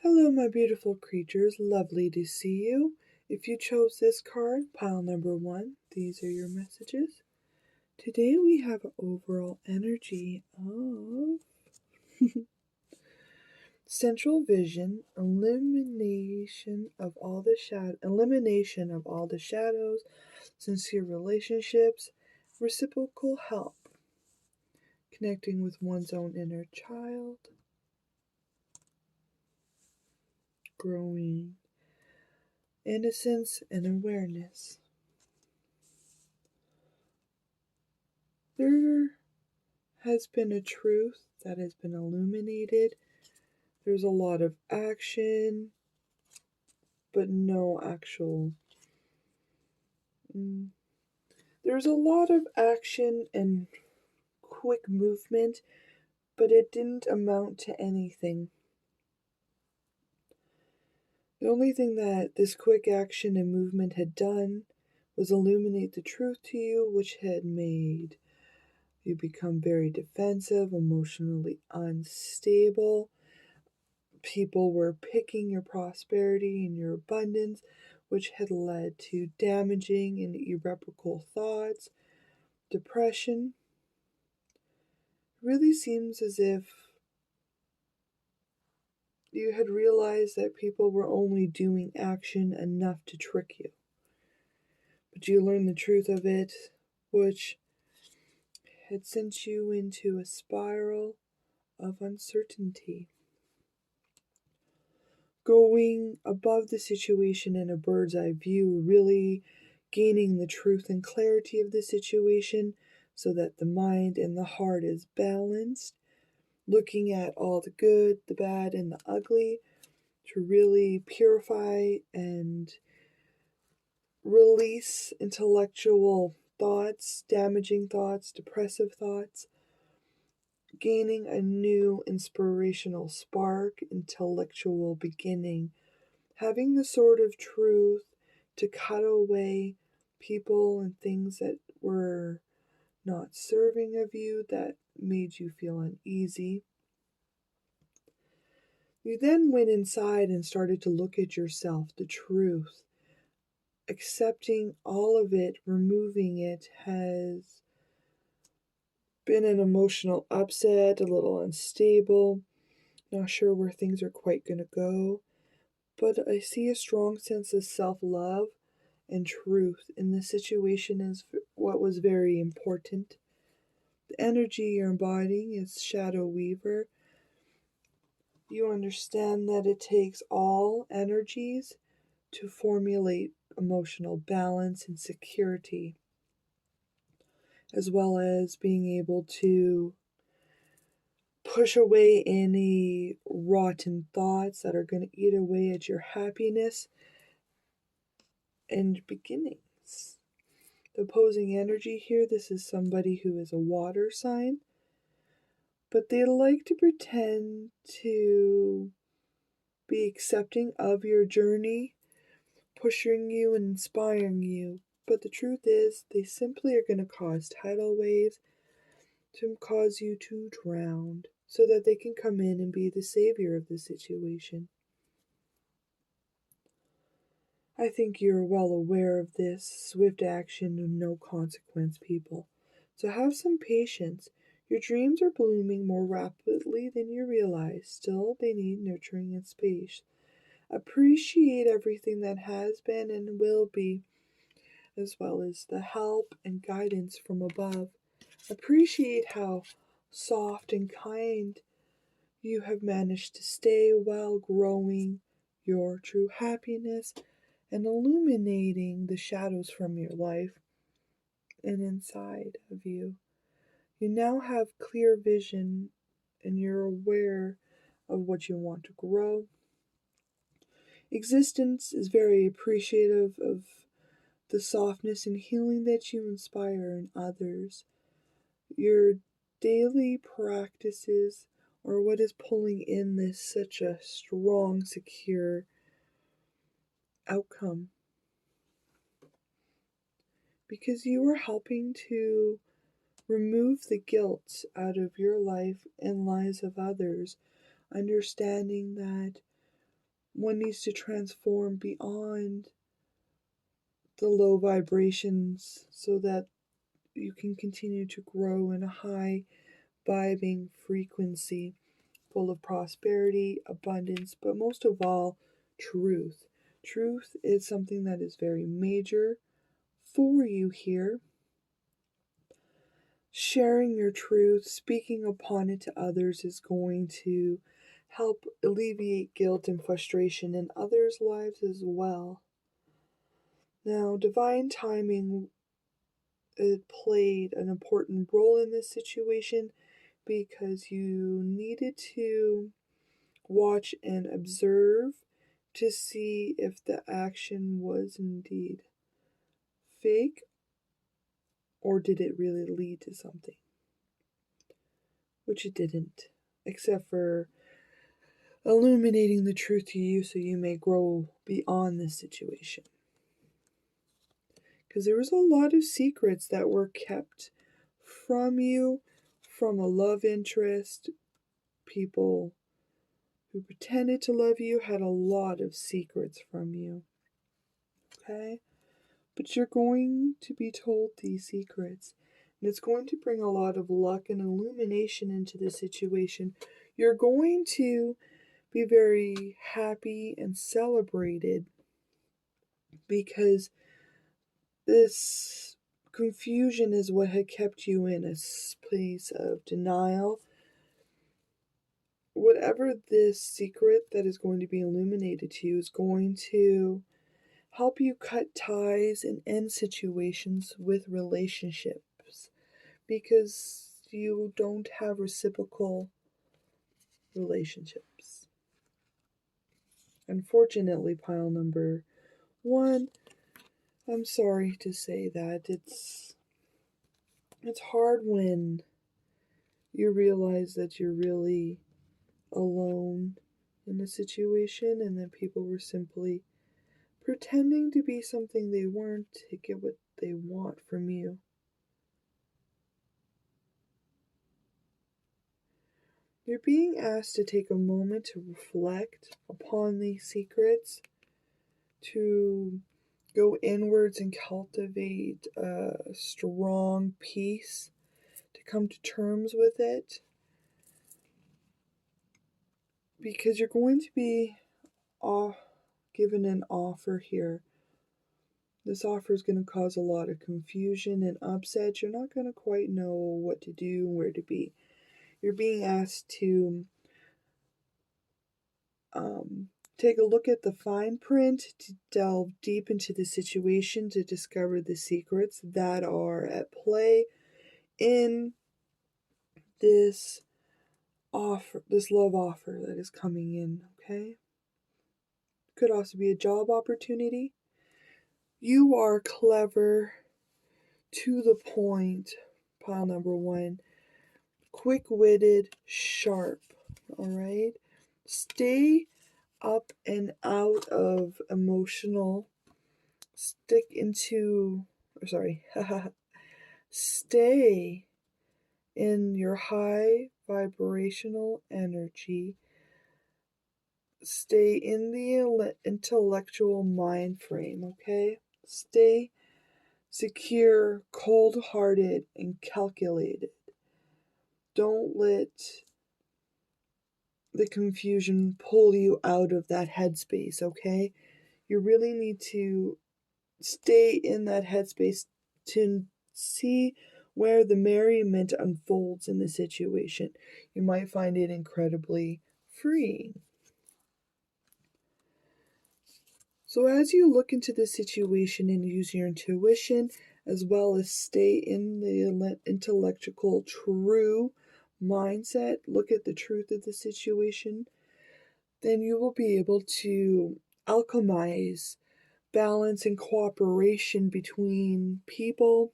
Hello, my beautiful creatures. Lovely to see you. If you chose this card, pile number 1, these are your messages. Today we have overall energy of central vision, elimination of all the shadows, sincere relationships, reciprocal help, connecting with one's own inner child, growing innocence and awareness. There has been a truth that has been illuminated. There's a lot of action, but no actual. There's a lot of action and quick movement, but it didn't amount to anything. The only thing that this quick action and movement had done was illuminate the truth to you, which had made you become very defensive, emotionally unstable. People were picking your prosperity and your abundance, which had led to damaging and irreparable thoughts, depression. It really seems as if you had realized that people were only doing action enough to trick you. But you learned the truth of it, which had sent you into a spiral of uncertainty. Going above the situation in a bird's eye view, really gaining the truth and clarity of the situation so that the mind and the heart is balanced, looking at all the good, the bad, and the ugly to really purify and release intellectual thoughts, damaging thoughts, depressive thoughts, gaining a new inspirational spark, intellectual beginning, having the sword of truth to cut away people and things that were not serving of you, that made you feel uneasy. You then went inside and started to look at yourself, the truth. Accepting all of it, removing it, has been an emotional upset, a little unstable, not sure where things are quite going to go. But I see a strong sense of self-love and truth in this situation is what was very important. The energy you're embodying is Shadow Weaver. You understand that it takes all energies to formulate emotional balance and security, as well as being able to push away any rotten thoughts that are going to eat away at your happiness and beginnings. The opposing energy here, this is somebody who is a water sign, but they like to pretend to be accepting of your journey, pushing you and inspiring you. But the truth is, they simply are going to cause tidal waves to cause you to drown so that they can come in and be the savior of the situation. I think you're well aware of this swift action and no consequence, people. So have some patience. Your dreams are blooming more rapidly than you realize. Still, they need nurturing and space. Appreciate everything that has been and will be, as well as the help and guidance from above. Appreciate how soft and kind you have managed to stay while growing your true happiness and illuminating the shadows from your life and inside of you. You now have clear vision and you're aware of what you want to grow. Existence is very appreciative of the softness and healing that you inspire in others. Your daily practices are what is pulling in this such a strong, secure outcome. Because you are helping to remove the guilt out of your life and lives of others, understanding that one needs to transform beyond the low vibrations so that you can continue to grow in a high vibing frequency full of prosperity, abundance, but most of all, truth. Truth is something that is very major for you here. Sharing your truth, speaking upon it to others is going to help alleviate guilt and frustration in others' lives as well. Now, divine timing, it played an important role in this situation because you needed to watch and observe to see if the action was indeed fake or did it really lead to something, which it didn't, except for illuminating the truth to you so you may grow beyond this situation. Because there was a lot of secrets that were kept from you, from a love interest. People who pretended to love you had a lot of secrets from you. Okay? But you're going to be told these secrets. And it's going to bring a lot of luck and illumination into the situation. You're going to be very happy and celebrated because this confusion is what had kept you in a place of denial. Whatever this secret that is going to be illuminated to you is going to help you cut ties and end situations with relationships because you don't have reciprocal relationships. Unfortunately, pile number 1, I'm sorry to say that it's hard when you realize that you're really alone in a situation and that people were simply pretending to be something they weren't to get what they want from you. You're being asked to take a moment to reflect upon these secrets, to go inwards and cultivate a strong peace, to come to terms with it, because you're going to be given an offer here. This offer is going to cause a lot of confusion and upset. You're not going to quite know what to do and where to be. You're being asked to take a look at the fine print, to delve deep into the situation, to discover the secrets that are at play in this offer, this love offer that is coming in, okay? Could also be a job opportunity. You are clever, to the point, pile number 1, quick-witted, sharp, all right? Stay up and out of emotional, stay in your high vibrational energy. Stay in the intellectual mind frame, okay? Stay secure, cold-hearted, and calculated. Don't let the confusion pull you out of that headspace, okay? You really need to stay in that headspace to see where the merriment unfolds in the situation. You might find it incredibly freeing. So as you look into the situation and use your intuition, as well as stay in the intellectual true mindset, look at the truth of the situation, then you will be able to alchemize balance and cooperation between people,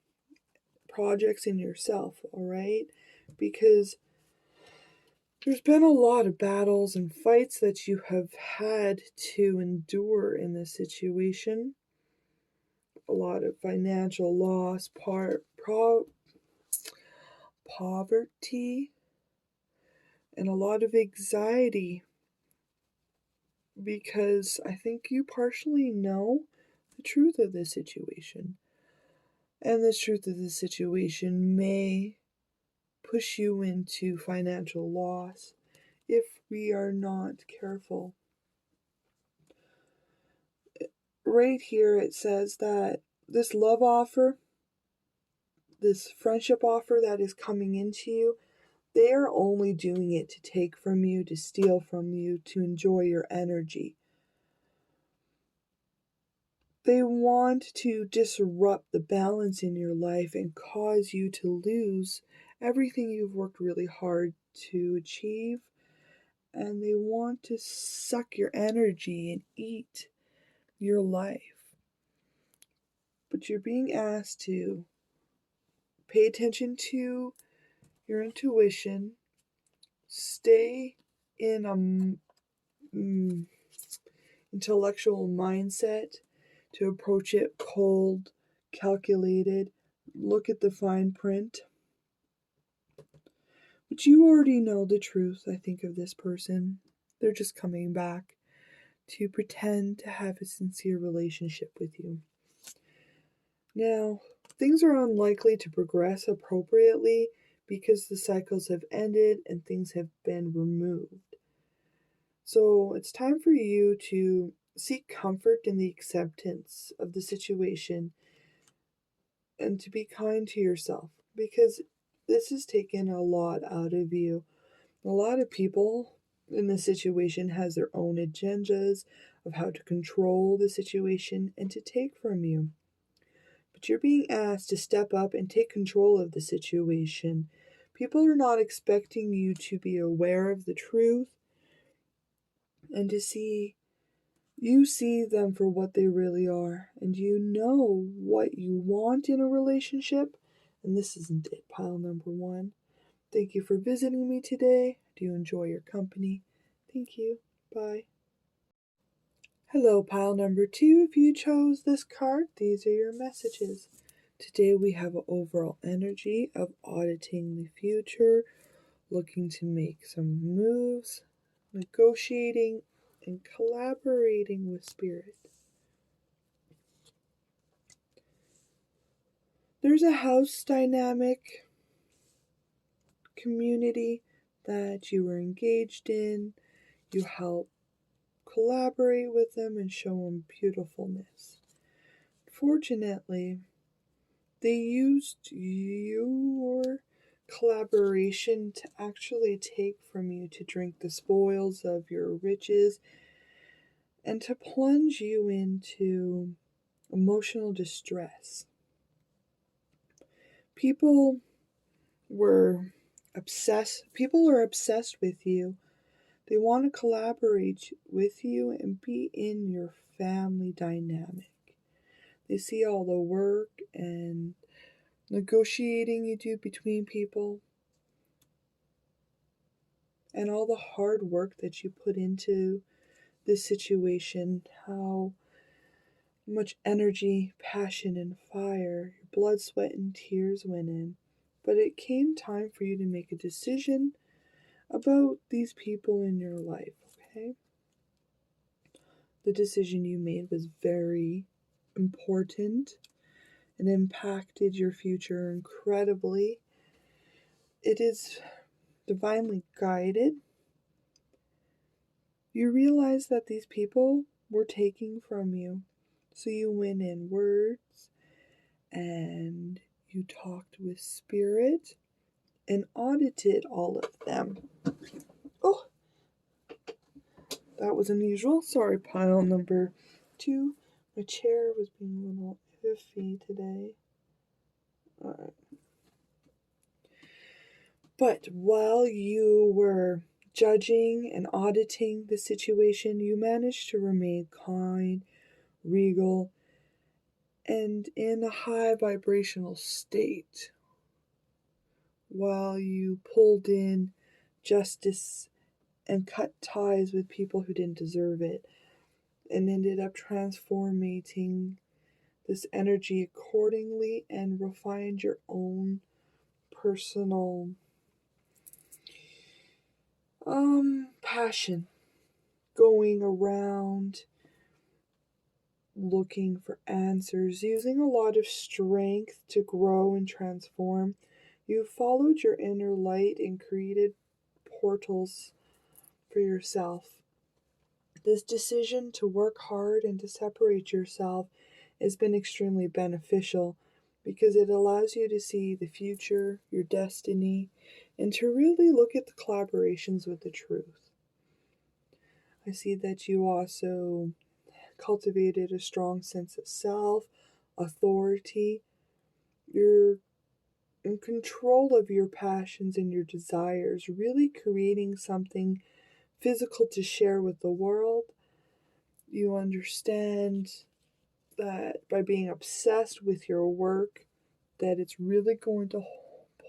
projects, and yourself, all right? Because there's been a lot of battles and fights that you have had to endure in this situation. A lot of financial loss, poverty, and a lot of anxiety because I think you partially know the truth of this situation. And the truth of this situation may push you into financial loss if we are not careful. Right here it says that this love offer, this friendship offer that is coming into you, they are only doing it to take from you, to steal from you, to enjoy your energy. They want to disrupt the balance in your life and cause you to lose everything you've worked really hard to achieve. And they want to suck your energy and eat your life. But you're being asked to pay attention to your intuition, stay in a intellectual mindset, to approach it cold, calculated, look at the fine print. But you already know the truth, I think, of this person. They're just coming back to pretend to have a sincere relationship with you. Now, things are unlikely to progress appropriately because the cycles have ended and things have been removed. So it's time for you to seek comfort in the acceptance of the situation and to be kind to yourself, because this has taken a lot out of you. A lot of people in this situation has their own agendas of how to control the situation and to take from you. But you're being asked to step up and take control of the situation. People are not expecting you to be aware of the truth and to see you see them for what they really are, and you know what you want in a relationship. And this isn't it, pile number one. Thank you for visiting me today. Do you enjoy your company? Thank you. Bye. Hello, pile number two. If you chose this card, these are your messages. Today we have an overall energy of auditing the future, looking to make some moves, negotiating, and collaborating with Spirit. There's a house dynamic community that you were engaged in. You help collaborate with them and show them beautifulness. Fortunately, they used your collaboration to actually take from you, to drink the spoils of your riches, and to plunge you into emotional distress. People are obsessed with you. They want to collaborate with you and be in your family dynamic. They see all the work and negotiating you do between people and all the hard work that you put into this situation, how much energy, passion, and fire, your blood, sweat, and tears went in. But it came time for you to make a decision about these people in your life, okay? The decision you made was very important and impacted your future incredibly. It is divinely guided. You realize that these people were taking from you. So you went in words and you talked with Spirit and audited all of them. Oh, that was unusual. Sorry, pile number two. My chair was being a little iffy today. Alright. But while you were judging and auditing the situation, you managed to remain kind, regal, and in a high vibrational state while you pulled in justice and cut ties with people who didn't deserve it, and ended up transforming this energy accordingly and refined your own personal passion going around looking for answers, using a lot of strength to grow and transform. You followed your inner light and created portals for yourself. This decision to work hard and to separate yourself has been extremely beneficial because it allows you to see the future, your destiny, and to really look at the collaborations with the truth. I see that you also cultivated a strong sense of self, authority. You're in control of your passions and your desires, really creating something physical to share with the world. You understand that by being obsessed with your work, that it's really going to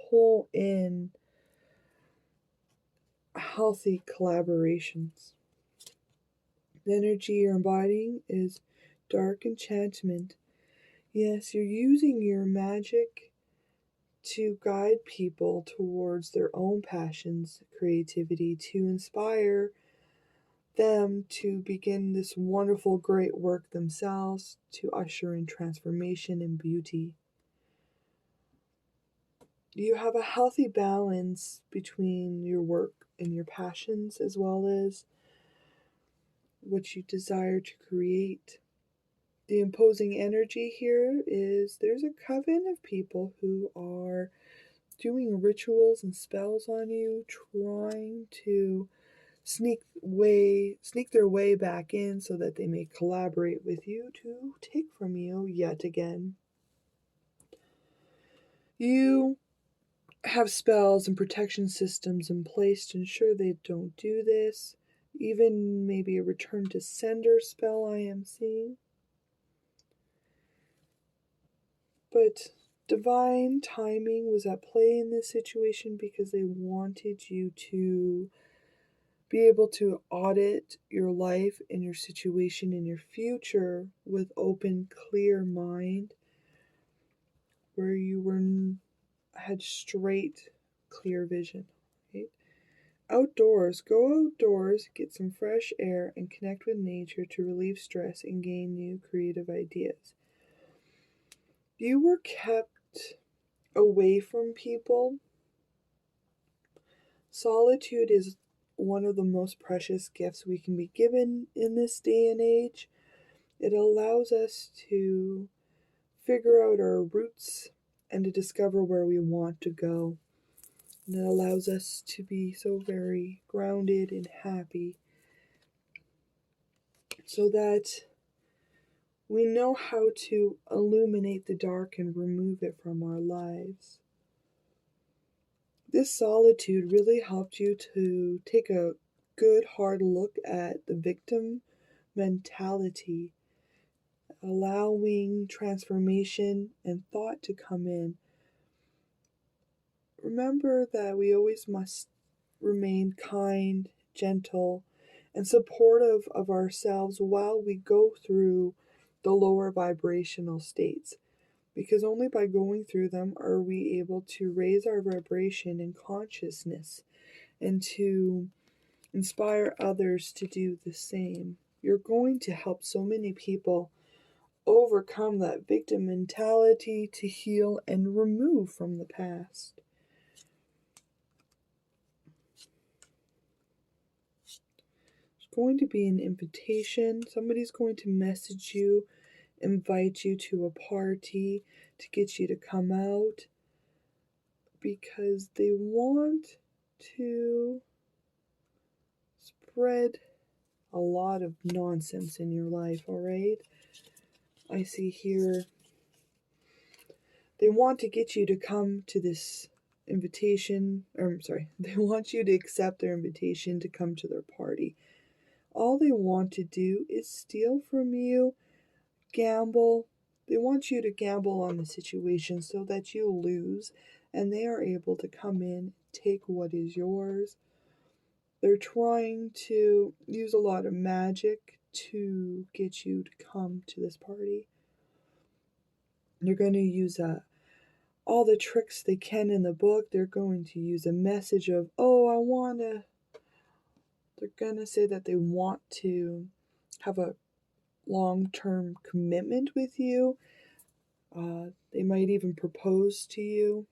pull in healthy collaborations. The energy you're embodying is dark enchantment. Yes, you're using your magic to guide people towards their own passions, creativity, to inspire them to begin this wonderful, great work themselves, to usher in transformation and beauty. You have a healthy balance between your work and your passions, as well as what you desire to create. The imposing energy here is there's a coven of people who are doing rituals and spells on you, trying to sneak their way back in so that they may collaborate with you to take from you yet again. You have spells and protection systems in place to ensure they don't do this. Even maybe a return to sender spell I am seeing. But divine timing was at play in this situation because they wanted you to be able to audit your life and your situation and your future with open, clear mind, where you had straight, clear vision. Right? Go outdoors, get some fresh air, and connect with nature to relieve stress and gain new creative ideas. You were kept away from people. Solitude is one of the most precious gifts we can be given in this day and age. It allows us to figure out our roots and to discover where we want to go. And it allows us to be so very grounded and happy so that we know how to illuminate the dark and remove it from our lives. This solitude really helped you to take a good hard look at the victim mentality, allowing transformation and thought to come in. Remember that we always must remain kind, gentle, and supportive of ourselves while we go through the lower vibrational states, because only by going through them are we able to raise our vibration and consciousness and to inspire others to do the same. You're going to help so many people overcome that victim mentality, to heal and remove from the past. There's going to be an invitation. Somebody's going to message you, invite you to a party to get you to come out because they want to spread a lot of nonsense in your life, alright? I see here they want to get you to come to this invitation, they want you to accept their invitation to come to their party. All they want to do is steal from you, gamble. They want you to gamble on the situation so that you lose and they are able to come in, take what is yours. They're trying to use a lot of magic to get you to come to this party. They're going to use all the tricks they can in the book. They're going to use a message of, oh, I want to They're going to say that they want to have a long-term commitment with you. They might even propose to you.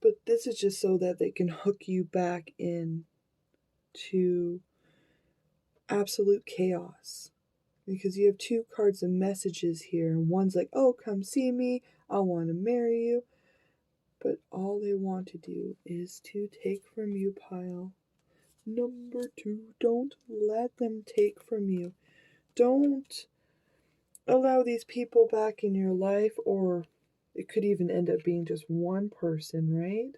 But this is just so that they can hook you back in to absolute chaos. Because you have two cards of messages here. One's like, oh, come see me. I want to marry you. But all they want to do is to take from you, pile. Number 2, don't let them take from you. Don't allow these people back in your life, or it could even end up being just one person, right?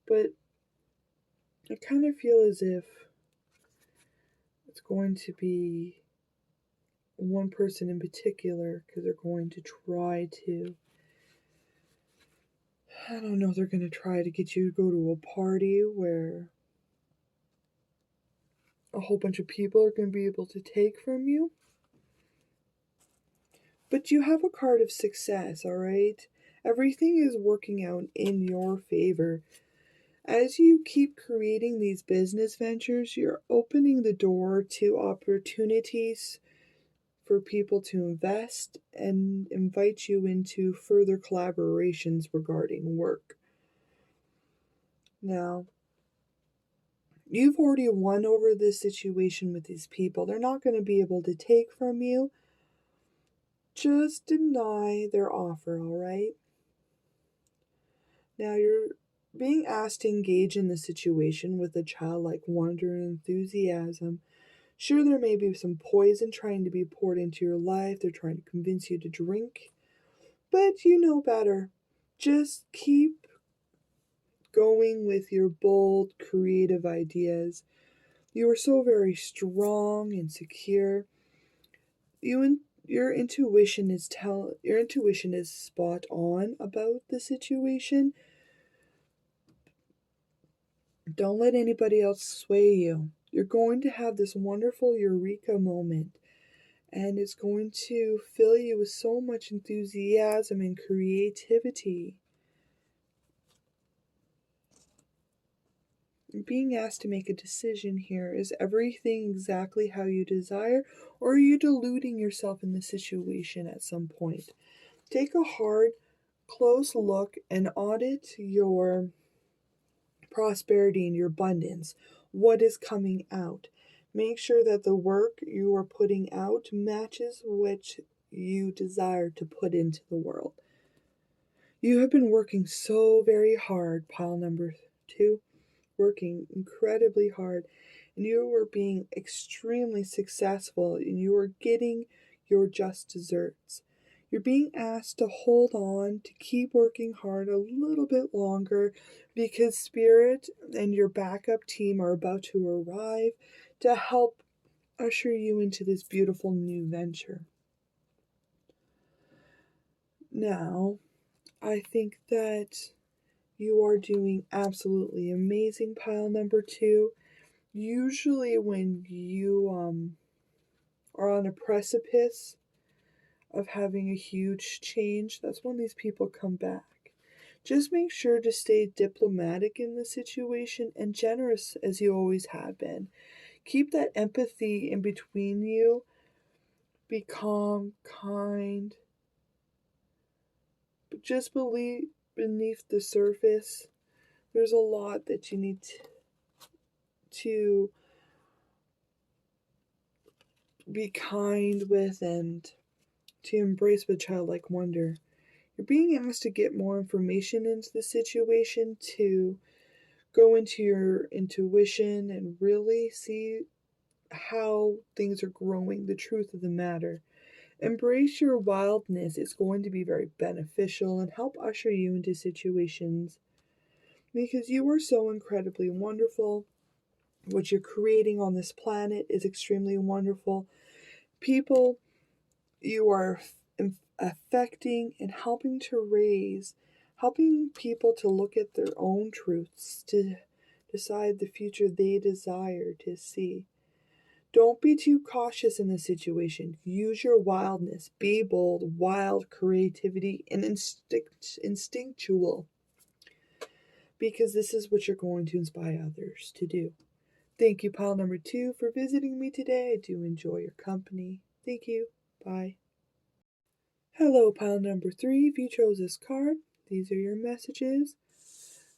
But I kind of feel as if it's going to be one person in particular, because they're going to try to, I don't know, they're going to try to get you to go to a party where a whole bunch of people are going to be able to take from you. But you have a card of success, all right? Everything is working out in your favor. As you keep creating these business ventures, you're opening the door to opportunities for people to invest and invite you into further collaborations regarding work. Now, you've already won over this situation with these people. They're not going to be able to take from you. Just deny their offer, all right? Now, you're being asked to engage in the situation with a childlike wonder and enthusiasm. Sure, there may be some poison trying to be poured into your life. They're trying to convince you to drink. But you know better. Just keep going with your bold, creative ideas. You are so very strong and secure. Your intuition is spot on about the situation. Don't let anybody else sway you. You're going to have this wonderful eureka moment, and it's going to fill you with so much enthusiasm and creativity. Being asked to make a decision here. Is everything exactly how you desire, or are you deluding yourself in the situation at some point? Take a hard, close look and audit your prosperity and your abundance. What is coming out? Make sure that the work you are putting out matches what you desire to put into the world. You have been working so very hard, pile number 2, working incredibly hard, and you are being extremely successful, and you are getting your just desserts. You're being asked to hold on, to keep working hard a little bit longer, because Spirit and your backup team are about to arrive to help usher you into this beautiful new venture. Now, I think that you are doing absolutely amazing, pile number 2. Usually when you are on a precipice of having a huge change, that's when these people come back. Just make sure to stay diplomatic in the situation and generous as you always have been. Keep that empathy in between you. Be calm, kind, but just believe beneath the surface, there's a lot that you need to be kind with and to embrace with childlike wonder. You're being asked to get more information into the situation, to go into your intuition and really see how things are growing, the truth of the matter. Embrace your wildness. It's going to be very beneficial and help usher you into situations because you are so incredibly wonderful. What you're creating on this planet is extremely wonderful. People you are affecting and helping to raise, helping people to look at their own truths, to decide the future they desire to see. Don't be too cautious in this situation. Use your wildness. Be bold, wild, creativity, and instinctual. Because this is what you're going to inspire others to do. Thank you, pile number 2, for visiting me today. I do enjoy your company. Thank you. Bye. Hello, pile number 3. If you chose this card, these are your messages.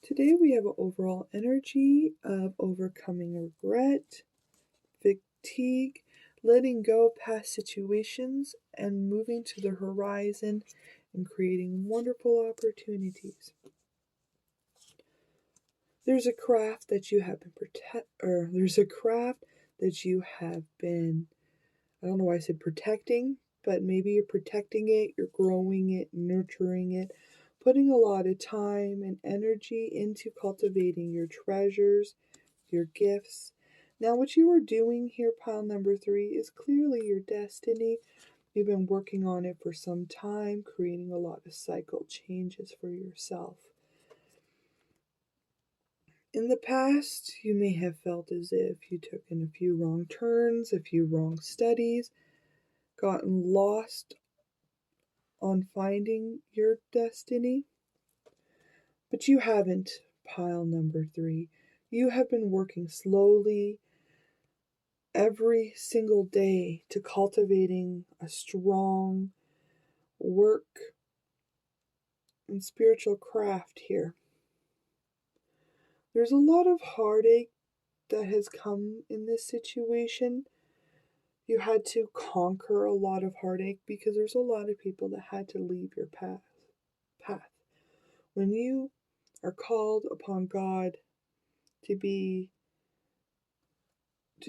Today we have an overall energy of overcoming regret, fatigue, letting go of past situations, and moving to the horizon and creating wonderful opportunities. There's a craft that you have been I don't know why I said protecting, but maybe you're protecting it, you're growing it, nurturing it, putting a lot of time and energy into cultivating your treasures, your gifts. Now, what you are doing here, pile number 3, is clearly your destiny. You've been working on it for some time, creating a lot of cycle changes for yourself. In the past, you may have felt as if you took in a few wrong turns, a few wrong studies, gotten lost on finding your destiny. But you haven't, pile number 3. You have been working slowly every single day to cultivating a strong work and spiritual craft here. There's a lot of heartache that has come in this situation. You had to conquer a lot of heartache because there's a lot of people that had to leave your path. When you are called upon God to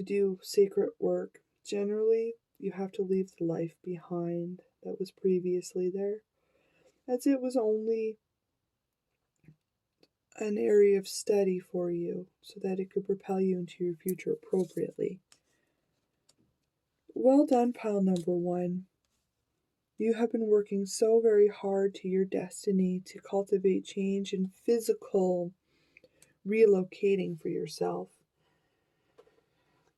do sacred work, generally you have to leave the life behind that was previously there, as it was only an area of study for you so that it could propel you into your future appropriately. Well done, pile number 1. You have been working so very hard to your destiny to cultivate change and physical relocating for yourself.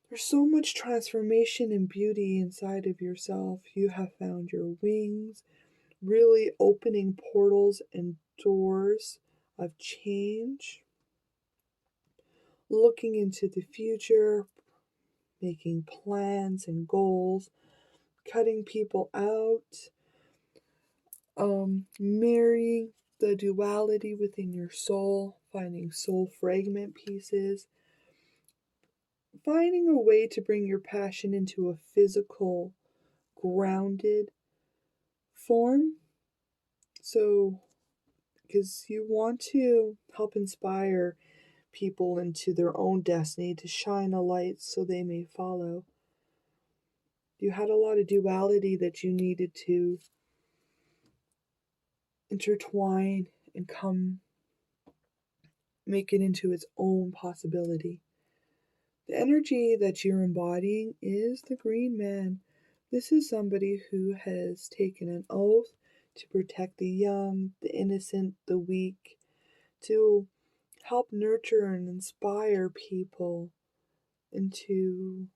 There's so much transformation and beauty inside of yourself. You have found your wings, really opening portals and doors of change, looking into the future, making plans and goals, cutting people out, marrying the duality within your soul, finding soul fragment pieces, finding a way to bring your passion into a physical, grounded form. So, because you want to help inspire people into their own destiny to shine a light so they may follow. You had a lot of duality that you needed to intertwine and make it into its own possibility. The energy that you're embodying is the Green Man. This is somebody who has taken an oath to protect the young, the innocent, the weak, to help nurture and inspire people into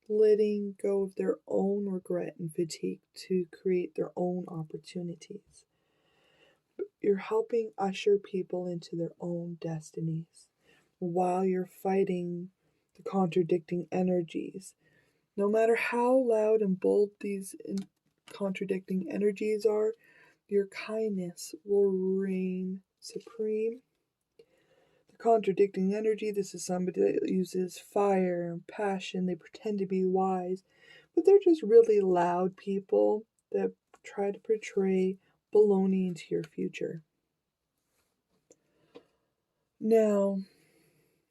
letting go of their own regret and fatigue to create their own opportunities. You're helping usher people into their own destinies while you're fighting the contradicting energies. No matter how loud and bold these contradicting energies are, your kindness will reign supreme. The contradicting energy, this is somebody that uses fire and passion. They pretend to be wise, but they're just really loud people that try to portray baloney into your future. Now,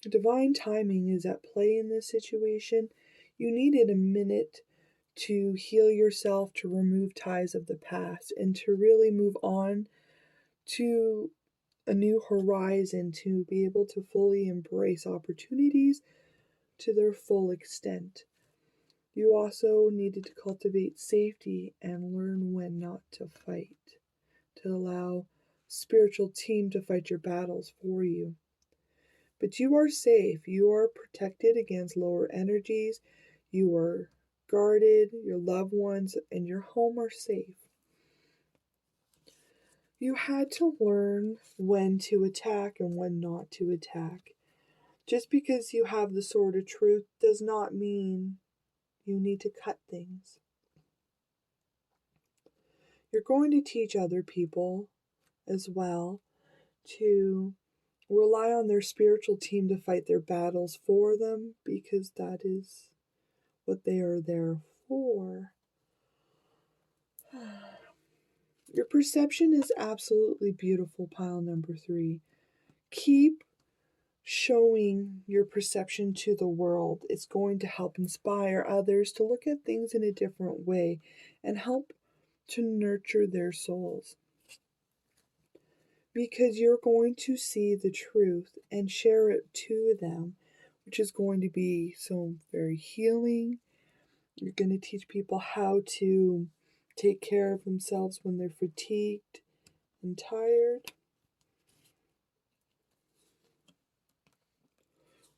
divine timing is at play in this situation. You needed a minute to heal yourself, to remove ties of the past, and to really move on to a new horizon, to be able to fully embrace opportunities to their full extent. You also needed to cultivate safety and learn when not to fight, to allow spiritual team to fight your battles for you. But you are safe. You are protected against lower energies. You are guarded. Your loved ones and your home are safe. You had to learn when to attack and when not to attack. Just because you have the sword of truth does not mean you need to cut things. You're going to teach other people as well to rely on their spiritual team to fight their battles for them, because that is what they are there for. Your perception is absolutely beautiful, pile number 3. Keep showing your perception to the world. It's going to help inspire others to look at things in a different way and help to nurture their souls. Because you're going to see the truth and share it to them, which is going to be so very healing. You're going to teach people how to take care of themselves when they're fatigued and tired.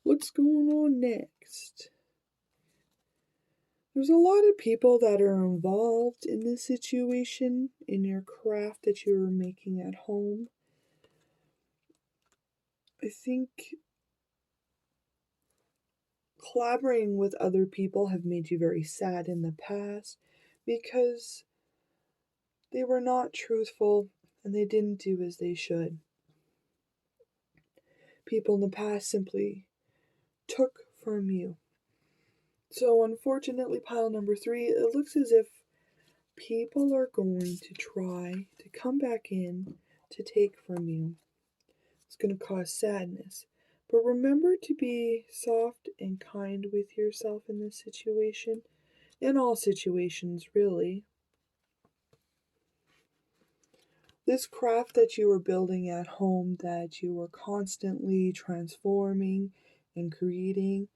What's going on next? There's a lot of people that are involved in this situation, in your craft that you are making at home. I think collaborating with other people have made you very sad in the past because they were not truthful and they didn't do as they should. People in the past simply took from you. So unfortunately, pile number 3, it looks as if people are going to try to come back in to take from you. It's going to cause sadness. But remember to be soft and kind with yourself in this situation. In all situations, really. This craft that you are building at home, that you are constantly transforming and creating,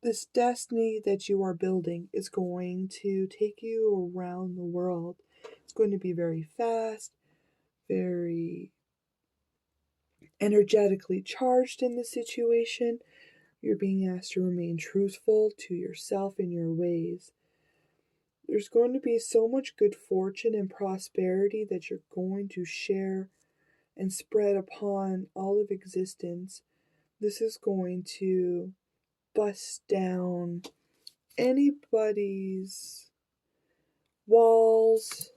this destiny that you are building is going to take you around the world. It's going to be very fast, very energetically charged in this situation. You're being asked to remain truthful to yourself and your ways. There's going to be so much good fortune and prosperity that you're going to share and spread upon all of existence. This is going to bust down anybody's walls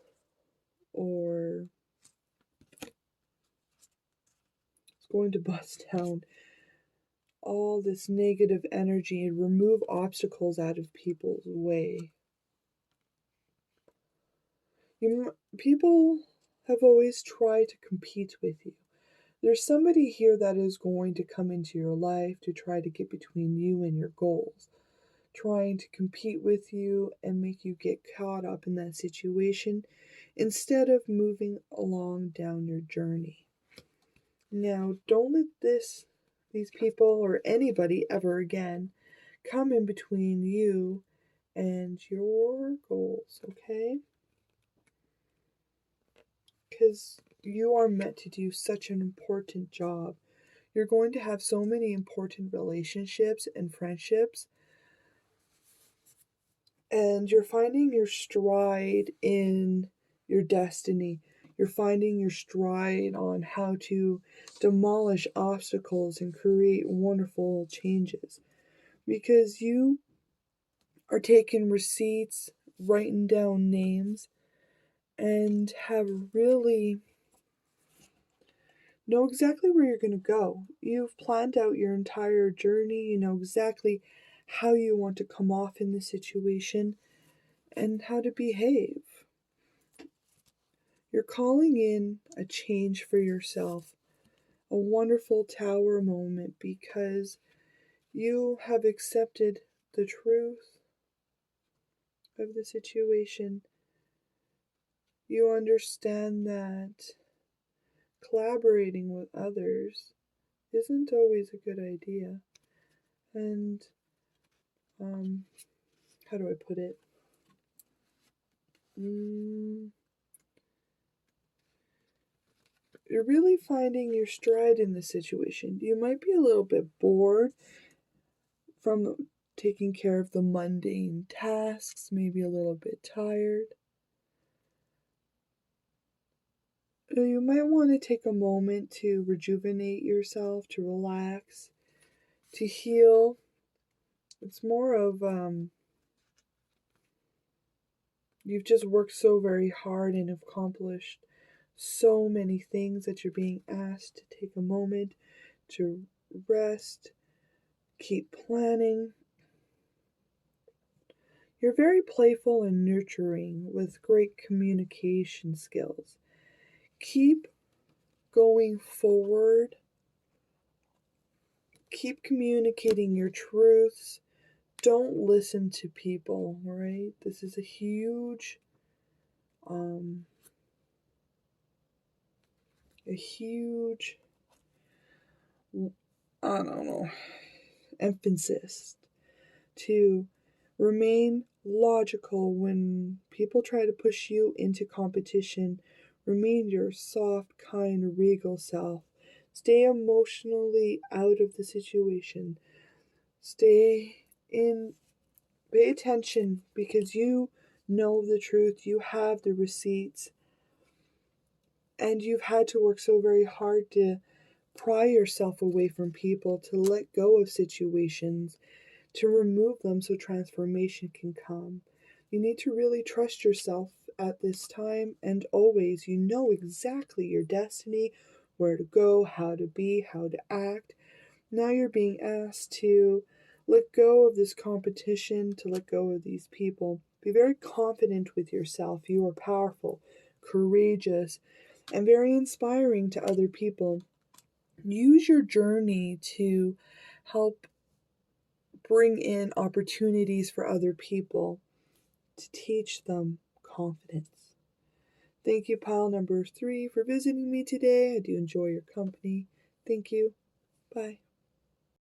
or it's going to bust down all this negative energy and remove obstacles out of people's way. People have always tried to compete with you. There's somebody here that is going to come into your life to try to get between you and your goals, trying to compete with you and make you get caught up in that situation instead of moving along down your journey. Now, don't let these people or anybody ever again come in between you and your goals, okay? Because you are meant to do such an important job. You're going to have so many important relationships and friendships, and you're finding your stride in your destiny. You're finding your stride on how to demolish obstacles and create wonderful changes, because you are taking receipts, writing down names, and have really know exactly where you're going to go. You've planned out your entire journey. You know exactly how you want to come off in the situation and how to behave. You're calling in a change for yourself, a wonderful tower moment, because you have accepted the truth of the situation. You understand that collaborating with others isn't always a good idea. And, how do I put it? You're really finding your stride in the situation. You might be a little bit bored from taking care of the mundane tasks, maybe a little bit tired. You might want to take a moment to rejuvenate yourself, to relax, to heal. It's more of you've just worked so very hard and accomplished so many things that you're being asked to take a moment to rest, keep planning. You're very playful and nurturing with great communication skills. Keep going forward. Keep communicating your truths. Don't listen to people, right? This is a huge a huge I don't know, emphasis to remain logical when people try to push you into competition. Remain your soft, kind, regal self. Stay emotionally out of the situation. Stay in, pay attention because you know the truth. You have the receipts. And you've had to work so very hard to pry yourself away from people, to let go of situations, to remove them so transformation can come. You need to really trust yourself at this time and always. You know exactly your destiny, where to go, how to be, how to act. Now you're being asked to let go of this competition, to let go of these people. Be very confident with yourself. You are powerful, courageous, and very inspiring to other people. Use your journey to help bring in opportunities for other people, to teach them confidence. Thank you, pile number 3, for visiting me today. I do enjoy your company. Thank you. Bye.